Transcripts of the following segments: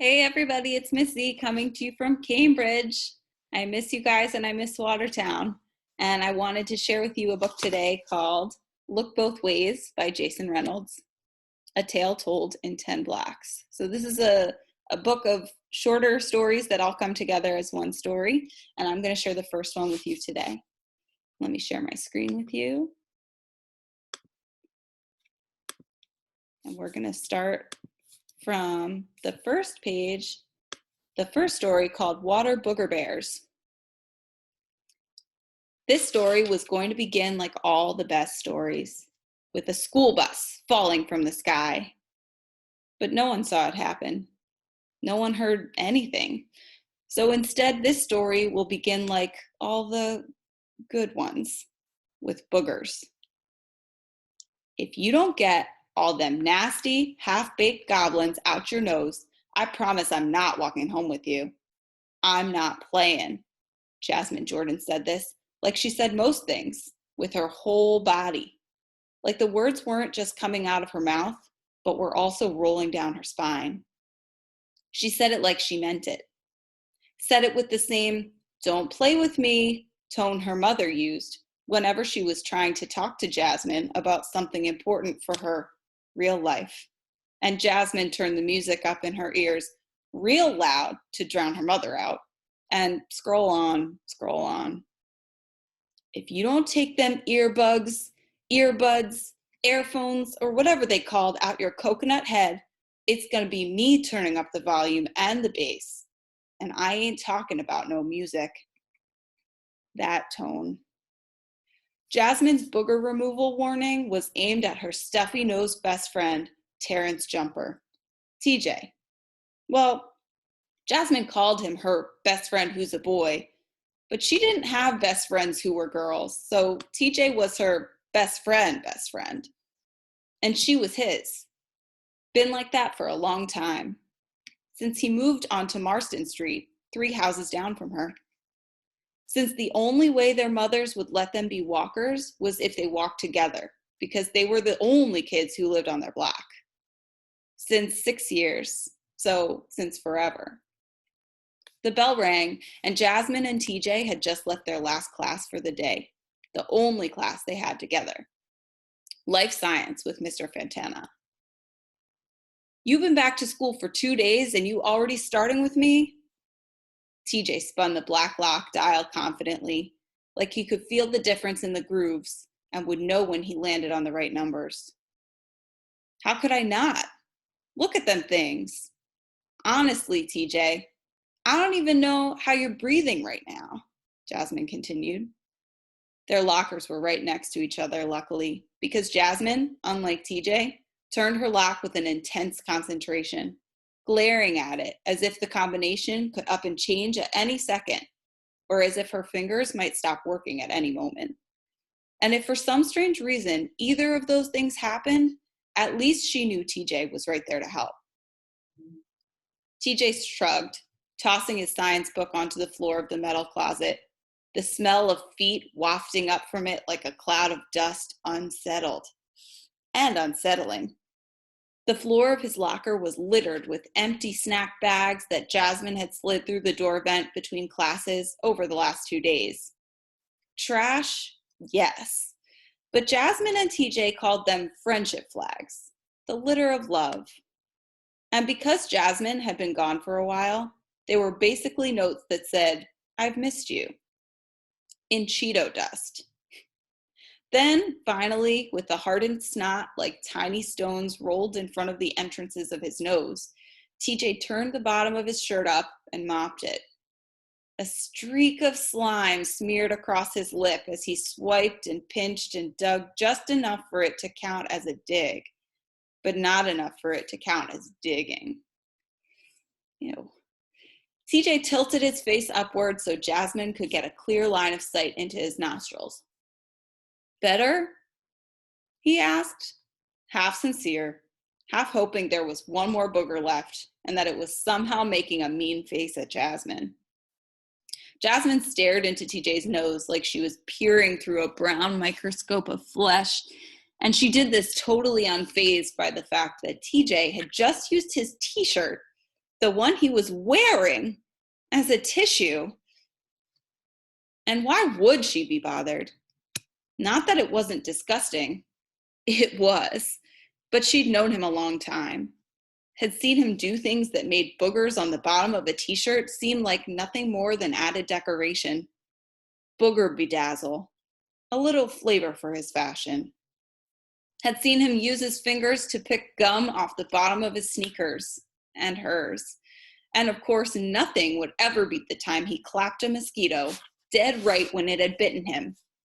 Hey everybody, it's Missy coming to you from Cambridge. I miss you guys and I miss Watertown. And I wanted to share with you a book today called Look Both Ways by Jason Reynolds, A Tale Told in 10 Blocks. So this is a book of shorter stories that all come together as one story. And I'm going to share the first one with you today. Let me share my screen with you. And we're going to start from the first page, the first story called Water Booger Bears. This story was going to begin like all the best stories, with a school bus falling from the sky. But no one saw it happen. No one heard anything. So instead, this story will begin like all the good ones, with boogers. If you don't get all them nasty, half-baked goblins out your nose, I promise I'm not walking home with you. I'm not playing. Jasmine Jordan said this, like she said most things, with her whole body. Like the words weren't just coming out of her mouth, but were also rolling down her spine. She said it like she meant it. Said it with the same "don't play with me" tone her mother used whenever she was trying to talk to Jasmine about something important for her real life. And Jasmine turned the music up in her ears real loud to drown her mother out. And scroll on, scroll on. If you don't take them earbuds, earphones, or whatever they called out your coconut head, it's going to be me turning up the volume and the bass. And I ain't talking about no music. That tone. Jasmine's booger removal warning was aimed at her stuffy-nosed best friend, Terrence Jumper, TJ. Well, Jasmine called him her best friend who's a boy, but she didn't have best friends who were girls, so TJ was her best friend. And she was his. Been like that for a long time, since he moved onto Marston Street, 3 houses down from her. Since the only way their mothers would let them be walkers was if they walked together, because they were the only kids who lived on their block. Since 6 years, so since forever. The bell rang, and Jasmine and TJ had just left their last class for the day, the only class they had together. Life Science with Mr. Fantana. You've been back to school for 2 days and you already starting with me? TJ spun the black lock dial confidently, like he could feel the difference in the grooves and would know when he landed on the right numbers. How could I not? Look at them things. Honestly, TJ, I don't even know how you're breathing right now, Jasmine continued. Their lockers were right next to each other, luckily, because Jasmine, unlike TJ, turned her lock with an intense concentration, glaring at it as if the combination could up and change at any second, or as if her fingers might stop working at any moment. And if for some strange reason either of those things happened, at least she knew TJ was right there to help. TJ shrugged, tossing his science book onto the floor of the metal closet, the smell of feet wafting up from it like a cloud of dust, unsettled and unsettling. The floor of his locker was littered with empty snack bags that Jasmine had slid through the door vent between classes over the last 2 days. Trash? Yes. But Jasmine and TJ called them friendship flags, the litter of love. And because Jasmine had been gone for a while, they were basically notes that said, "I've missed you," in Cheeto dust. Then, finally, with the hardened snot like tiny stones rolled in front of the entrances of his nose, TJ turned the bottom of his shirt up and mopped it. A streak of slime smeared across his lip as he swiped and pinched and dug just enough for it to count as a dig, but not enough for it to count as digging. Ew. TJ tilted his face upward so Jasmine could get a clear line of sight into his nostrils. "Better?" he asked, half sincere, half hoping there was one more booger left and that it was somehow making a mean face at Jasmine. Jasmine stared into TJ's nose like she was peering through a brown microscope of flesh, and she did this totally unfazed by the fact that TJ had just used his t-shirt the one he was wearing as a tissue. And why would she be bothered? Not that it wasn't disgusting. It was. But she'd known him a long time, had seen him do things that made boogers on the bottom of a t-shirt seem like nothing more than added decoration. Booger bedazzle, a little flavor for his fashion. Had seen him use his fingers to pick gum off the bottom of his sneakers, and hers. And of course, nothing would ever beat the time he clapped a mosquito dead right when it had bitten him,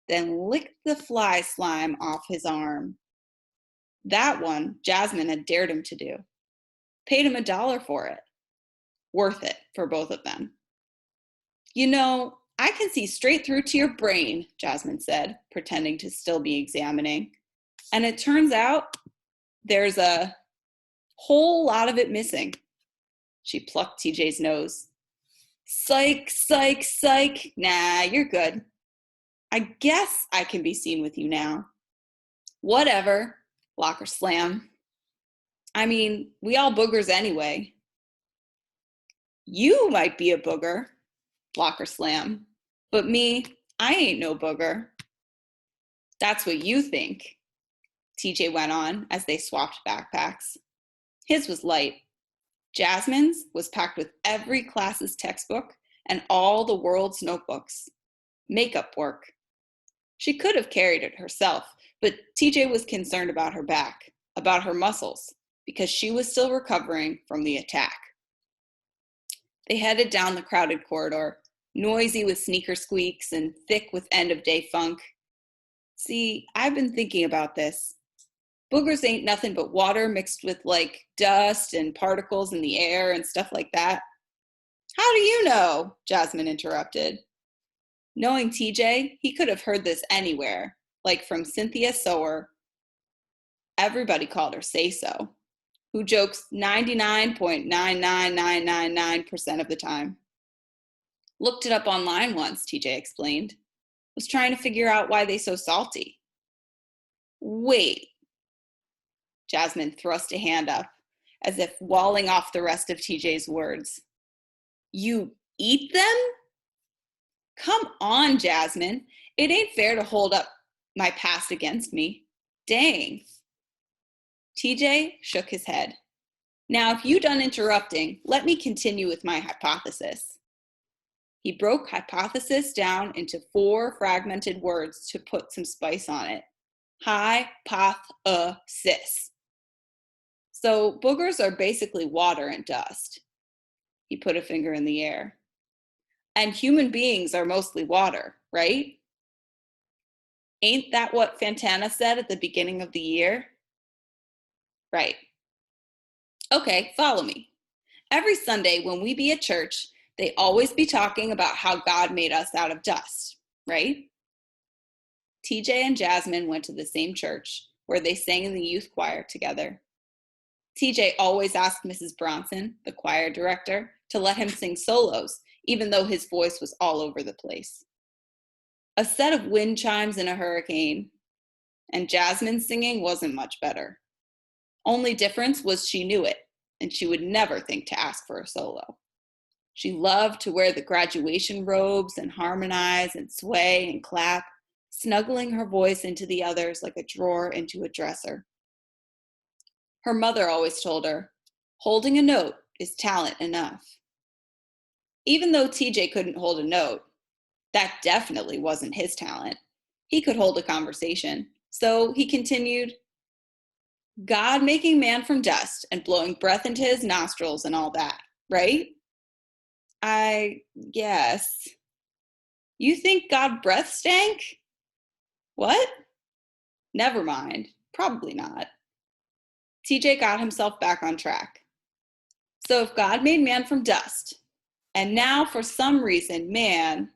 then licked the fly slime off his arm. That one Jasmine had dared him to do. Paid him $1 for it. Worth it for both of them. You know, I can see straight through to your brain, Jasmine said, pretending to still be examining. And it turns out there's a whole lot of it missing. She plucked TJ's nose. Psych, psych, psych. Nah, you're good. I guess I can be seen with you now. Whatever. Locker slam. I mean, we all boogers anyway. You might be a booger. Locker slam. But me, I ain't no booger. That's what you think, TJ went on as they swapped backpacks. His was light. Jasmine's was packed with every class's textbook and all the world's notebooks. Makeup work. She could have carried it herself, but TJ was concerned about her back, about her muscles, because she was still recovering from the attack. They headed down the crowded corridor, noisy with sneaker squeaks and thick with end-of-day funk. See, I've been thinking about this. Boogers ain't nothing but water mixed with like dust and particles in the air and stuff like that. How do you know? Jasmine interrupted. Knowing TJ, he could have heard this anywhere, like from Cynthia Sower. Everybody called her Say-So, who jokes 99.99999% of the time. Looked it up online once, TJ explained. Was trying to figure out why they so salty. Wait. Jasmine thrust a hand up, as if walling off the rest of TJ's words. You eat them? Come on, Jasmine. It ain't fair to hold up my past against me. Dang. TJ shook his head. Now, if you're done interrupting, let me continue with my hypothesis. He broke hypothesis down into 4 fragmented words to put some spice on it. Hypothesis. So boogers are basically water and dust. He put a finger in the air. And human beings are mostly water, right? Ain't that what Fantana said at the beginning of the year? Right. Okay, follow me. Every Sunday when we be at church, they always be talking about how God made us out of dust, right? TJ and Jasmine went to the same church where they sang in the youth choir together. TJ always asked Mrs. Bronson, the choir director, to let him sing solos, even though his voice was all over the place. A set of wind chimes in a hurricane, and Jasmine's singing wasn't much better. Only difference was she knew it, and she would never think to ask for a solo. She loved to wear the graduation robes and harmonize and sway and clap, snuggling her voice into the others like a drawer into a dresser. Her mother always told her, holding a note is talent enough. Even though TJ couldn't hold a note, that definitely wasn't his talent. He could hold a conversation. So he continued, God making man from dust and blowing breath into his nostrils and all that, right? I guess. You think God breath stank? What? Never mind. Probably not. TJ got himself back on track. So if God made man from dust, and now for some reason man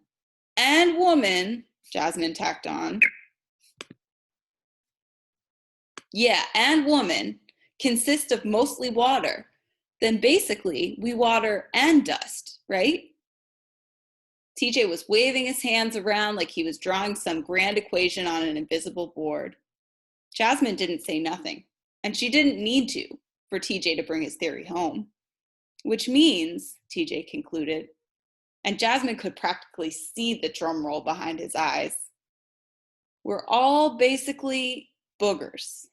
and woman, Jasmine tacked on, and woman consist of mostly water, then basically we water and dust, right? TJ was waving his hands around like he was drawing some grand equation on an invisible board. Jasmine didn't say nothing, and she didn't need to for TJ to bring his theory home. Which means, TJ concluded, and Jasmine could practically see the drum roll behind his eyes, we're all basically boogers.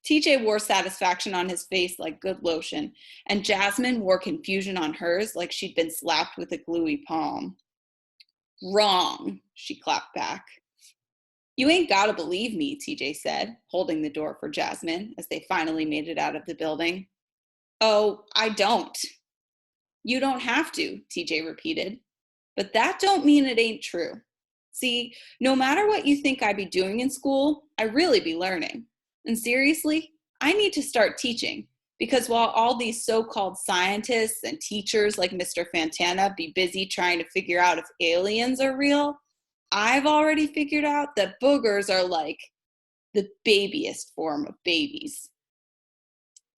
TJ wore satisfaction on his face like good lotion, and Jasmine wore confusion on hers like she'd been slapped with a gluey palm. Wrong, she clapped back. You ain't gotta believe me, TJ said, holding the door for Jasmine as they finally made it out of the building. Oh, I don't. You don't have to, TJ repeated. But that don't mean it ain't true. See, no matter what you think I be doing in school, I really be learning. And seriously, I need to start teaching, because while all these so-called scientists and teachers like Mr. Fantana be busy trying to figure out if aliens are real, I've already figured out that boogers are like the babiest form of babies.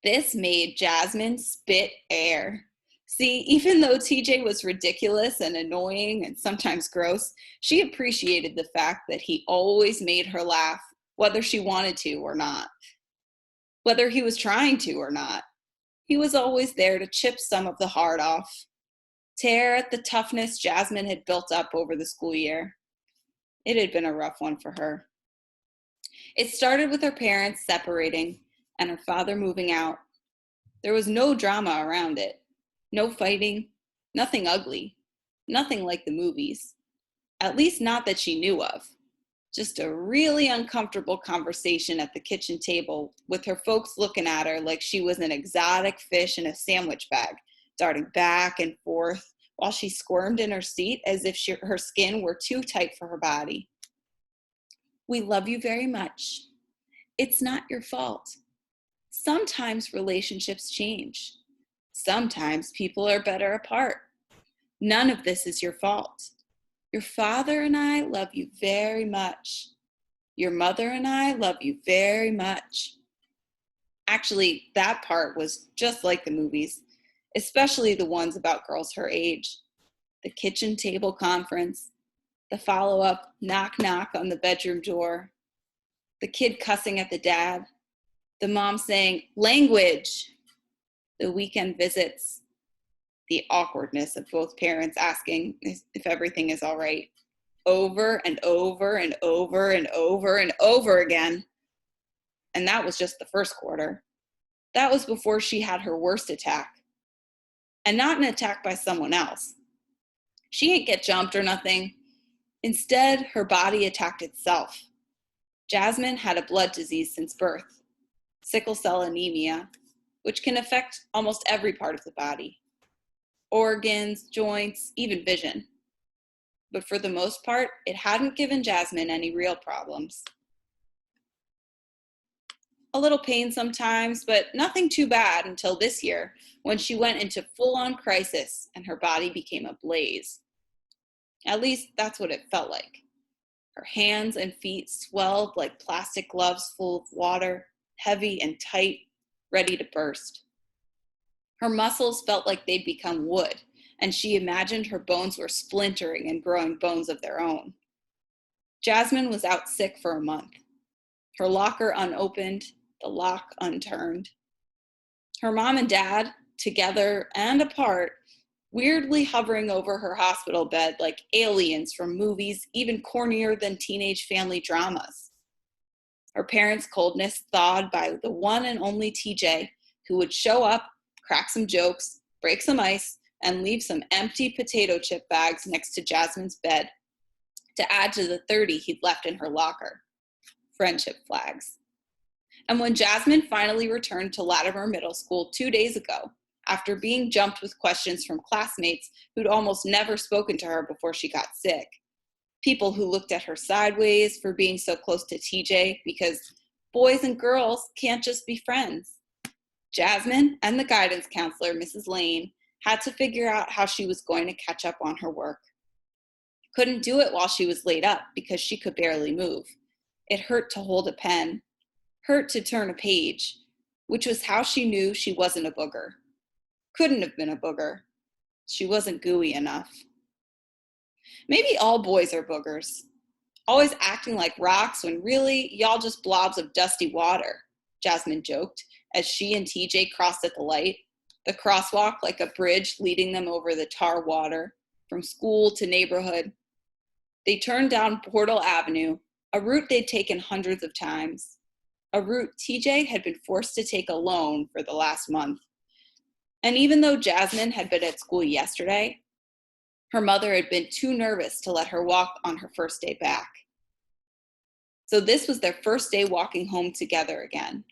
This made Jasmine spit air. See, even though TJ was ridiculous and annoying and sometimes gross, she appreciated the fact that he always made her laugh, whether she wanted to or not. Whether he was trying to or not. He was always there to chip some of the hard off, tear at the toughness Jasmine had built up over the school year. It had been a rough one for her. It started with her parents separating and her father moving out. There was no drama around it. No fighting, nothing ugly, nothing like the movies. At least not that she knew of. Just a really uncomfortable conversation at the kitchen table with her folks looking at her like she was an exotic fish in a sandwich bag, darting back and forth while she squirmed in her seat as if her skin were too tight for her body. We love you very much. It's not your fault. Sometimes relationships change. Sometimes people are better apart. None of this is your fault. Your father and I love you very much. Your mother and I love you very much. Actually, that part was just like the movies, especially the ones about girls her age. The kitchen table conference, the follow-up knock knock on the bedroom door, the kid cussing at the dad, the mom saying, language, the weekend visits, the awkwardness of both parents asking if everything is all right, over and over and over and over and over again. And that was just the first quarter. That was before she had her worst attack. And not an attack by someone else. She didn't get jumped or nothing. Instead, her body attacked itself. Jasmine had a blood disease since birth, sickle cell anemia, which can affect almost every part of the body. Organs, joints, even vision. But for the most part, it hadn't given Jasmine any real problems. A little pain sometimes, but nothing too bad until this year when she went into full-on crisis and her body became ablaze. At least that's what it felt like. Her hands and feet swelled like plastic gloves full of water, heavy and tight, ready to burst. Her muscles felt like they'd become wood, and she imagined her bones were splintering and growing bones of their own. Jasmine was out sick for a month. Her locker unopened, the lock unturned. Her mom and dad, together and apart, weirdly hovering over her hospital bed like aliens from movies even cornier than teenage family dramas. Her parents' coldness thawed by the one and only TJ, who would show up, crack some jokes, break some ice, and leave some empty potato chip bags next to Jasmine's bed to add to the 30 he'd left in her locker. Friendship flags. And when Jasmine finally returned to Latimer Middle School 2 days ago, after being jumped with questions from classmates who'd almost never spoken to her before she got sick, people who looked at her sideways for being so close to TJ because boys and girls can't just be friends, Jasmine and the guidance counselor, Mrs. Lane, had to figure out how she was going to catch up on her work. Couldn't do it while she was laid up because she could barely move. It hurt to hold a pen, hurt to turn a page, which was how she knew she wasn't a booger. Couldn't have been a booger. She wasn't gooey enough. Maybe all boys are boogers, always acting like rocks when really y'all just blobs of dusty water, Jasmine joked as she and TJ crossed at the light. the crosswalk like a bridge leading them over the tar water, from school to neighborhood. They turned down Portal Avenue, a route they'd taken hundreds of times, a route TJ had been forced to take alone for the last month. And even though Jasmine had been at school yesterday, her mother had been too nervous to let her walk on her first day back. So this was their first day walking home together again.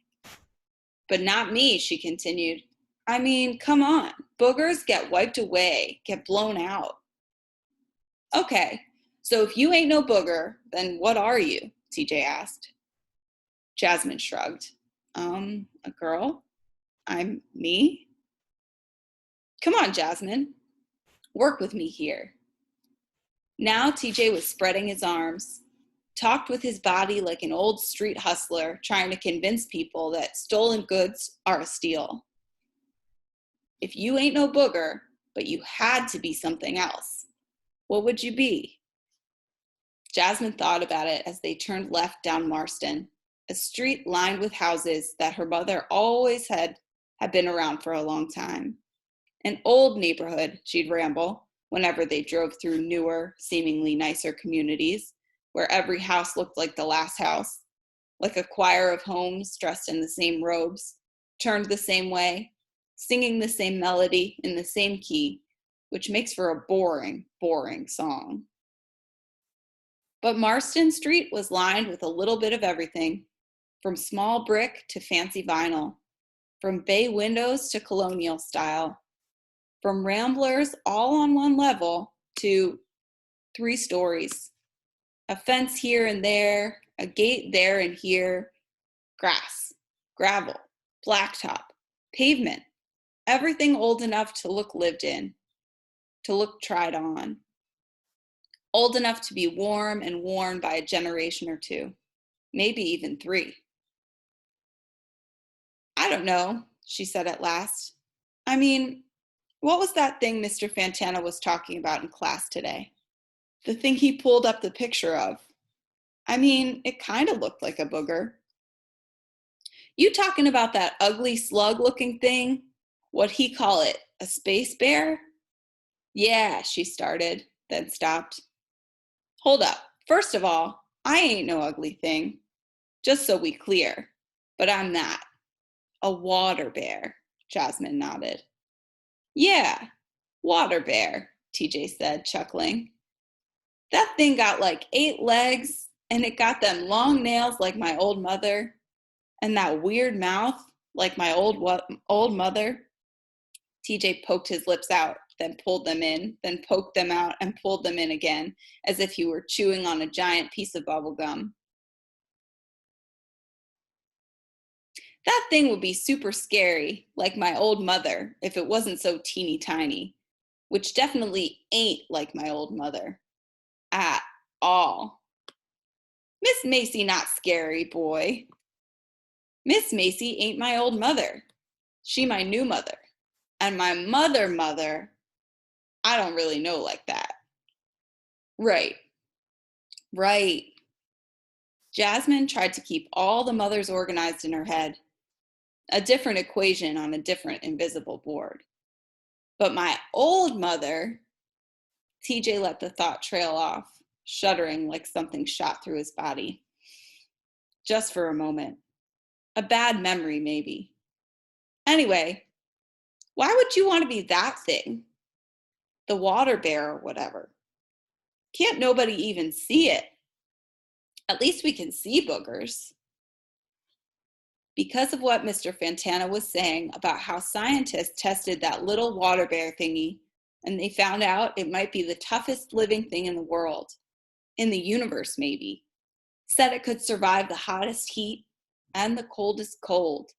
But not me, she continued. I mean, come on, boogers get wiped away, get blown out. Okay, so if you ain't no booger, then what are you? TJ asked. Jasmine shrugged. A girl? I'm me? Come on, Jasmine. Work with me here. Now TJ was spreading his arms, talked with his body like an old street hustler trying to convince people that stolen goods are a steal. If you ain't no booger, but you had to be something else, what would you be? Jasmine thought about it as they turned left down Marston, a street lined with houses that her mother always had been around for a long time. An old neighborhood, she'd ramble, whenever they drove through newer, seemingly nicer communities, where every house looked like the last house, like a choir of homes dressed in the same robes, turned the same way, singing the same melody in the same key, which makes for a boring, boring song. But Marston Street was lined with a little bit of everything, from small brick to fancy vinyl, from bay windows to colonial style, from ramblers all on one level to 3 stories. A fence here and there, a gate there and here, grass, gravel, blacktop, pavement, everything old enough to look lived in, to look tried on. Old enough to be warm and worn by a generation or 2, maybe even 3. I don't know, she said at last. I mean, what was that thing Mr. Fantana was talking about in class today? The thing he pulled up the picture of. I mean, it kind of looked like a booger. You talking about that ugly slug-looking thing? What'd he call it, a space bear? Yeah, she started, then stopped. Hold up. First of all, I ain't no ugly thing. Just so we clear. But I'm not. A water bear, Jasmine nodded. Yeah, water bear, TJ said, chuckling. That thing got like 8 legs, and it got them long nails like my old mother, and that weird mouth like my old mother. TJ poked his lips out, then pulled them in, then poked them out and pulled them in again, as if he were chewing on a giant piece of bubble gum. That thing would be super scary, like my old mother, if it wasn't so teeny tiny, which definitely ain't like my old mother. At all. Miss Macy not scary, boy. Miss Macy ain't my old mother. She my new mother. And my mother, I don't really know like that. Right. Jasmine tried to keep all the mothers organized in her head, a different equation on a different invisible board. But my old mother, TJ let the thought trail off, shuddering like something shot through his body. Just for a moment. A bad memory, maybe. Anyway, why would you want to be that thing? The water bear or whatever. Can't nobody even see it? At least we can see boogers. Because of what Mr. Fantana was saying about how scientists tested that little water bear thingy, and they found out it might be the toughest living thing in the world, in the universe maybe, said it could survive the hottest heat and the coldest cold,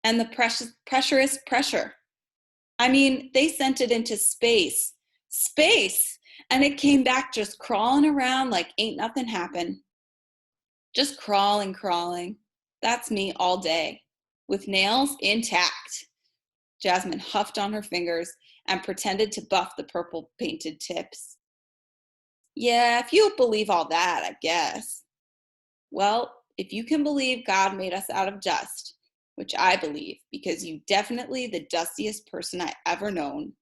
and the pressurest pressure. I mean, they sent it into space, and it came back just crawling around like ain't nothing happened. Just crawling. That's me all day, with nails intact. Jasmine huffed on her fingers and pretended to buff the purple painted tips. Yeah, if you believe all that, I guess. Well, if you can believe God made us out of dust, which I believe because you definitely the dustiest person I ever known,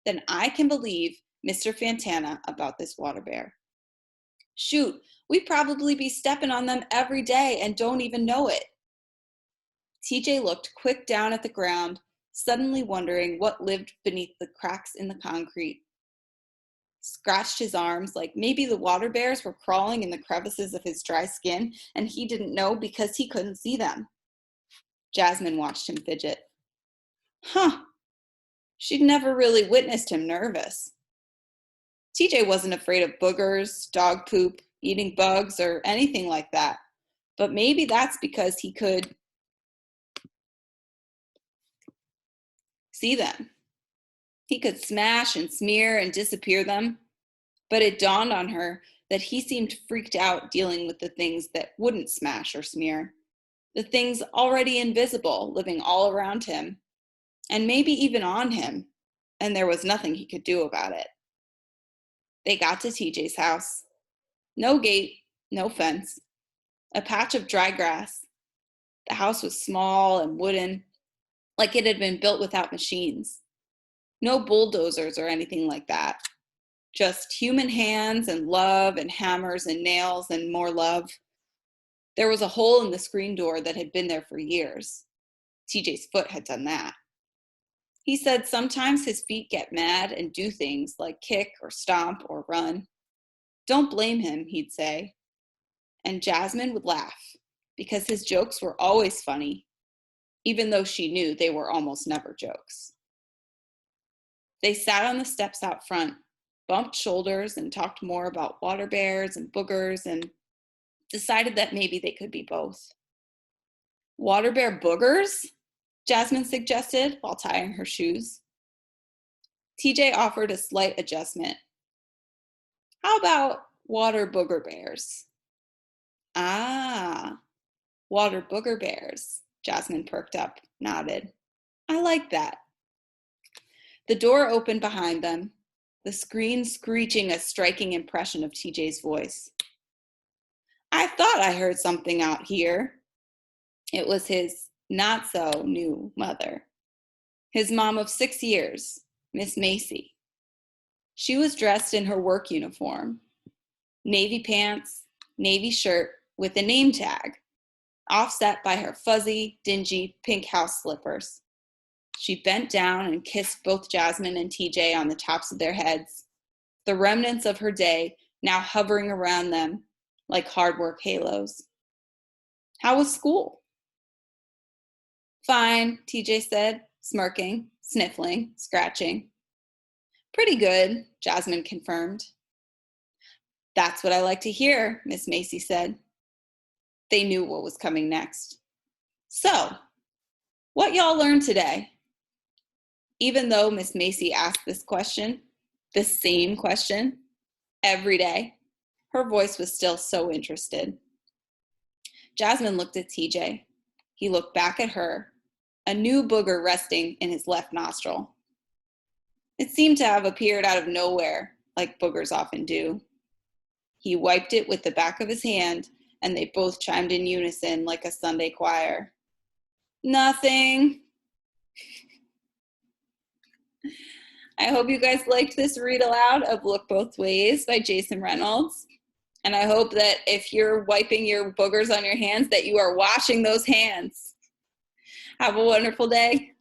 then I can believe Mr. Fantana about this water bear. Shoot, we probably be stepping on them every day and don't even know it. TJ looked quick down at the ground, suddenly wondering what lived beneath the cracks in the concrete. Scratched his arms like maybe the water bears were crawling in the crevices of his dry skin and he didn't know because he couldn't see them. Jasmine watched him fidget. Huh, she'd never really witnessed him nervous. TJ wasn't afraid of boogers, dog poop, eating bugs, or anything like that, but maybe that's because he could see them. He could smash and smear and disappear them, but it dawned on her that he seemed freaked out dealing with the things that wouldn't smash or smear, the things already invisible living all around him, and maybe even on him, and there was nothing he could do about it. They got to TJ's house. No gate, no fence, a patch of dry grass. The house was small and wooden, like it had been built without machines. No bulldozers or anything like that. Just human hands and love and hammers and nails and more love. There was a hole in the screen door that had been there for years. TJ's foot had done that. He said sometimes his feet get mad and do things like kick or stomp or run. Don't blame him, he'd say. And Jasmine would laugh because his jokes were always funny, even though she knew they were almost never jokes. They sat on the steps out front, bumped shoulders and talked more about water bears and boogers and decided that maybe they could be both. Water bear boogers? Jasmine suggested while tying her shoes. TJ offered a slight adjustment. How about water booger bears? Ah, water booger bears. Jasmine perked up, nodded. I like that. The door opened behind them, the screen screeching a striking impression of TJ's voice. I thought I heard something out here. It was his not-so-new mother, his mom of 6 years, Miss Macy. She was dressed in her work uniform, navy pants, navy shirt with a name tag, offset by her fuzzy, dingy pink house slippers. She bent down and kissed both Jasmine and TJ on the tops of their heads, the remnants of her day now hovering around them like hard work halos. How was school? Fine, TJ said, smirking, sniffling, scratching. Pretty good, Jasmine confirmed. That's what I like to hear, Miss Macy said. They knew what was coming next. So, what y'all learned today? Even though Miss Macy asked this question, the same question, every day, her voice was still so interested. Jasmine looked at TJ. He looked back at her, a new booger resting in his left nostril. It seemed to have appeared out of nowhere, like boogers often do. He wiped it with the back of his hand, and they both chimed in unison like a Sunday choir. Nothing. I hope you guys liked this read aloud of Look Both Ways by Jason Reynolds. And I hope that if you're wiping your boogers on your hands, that you are washing those hands. Have a wonderful day.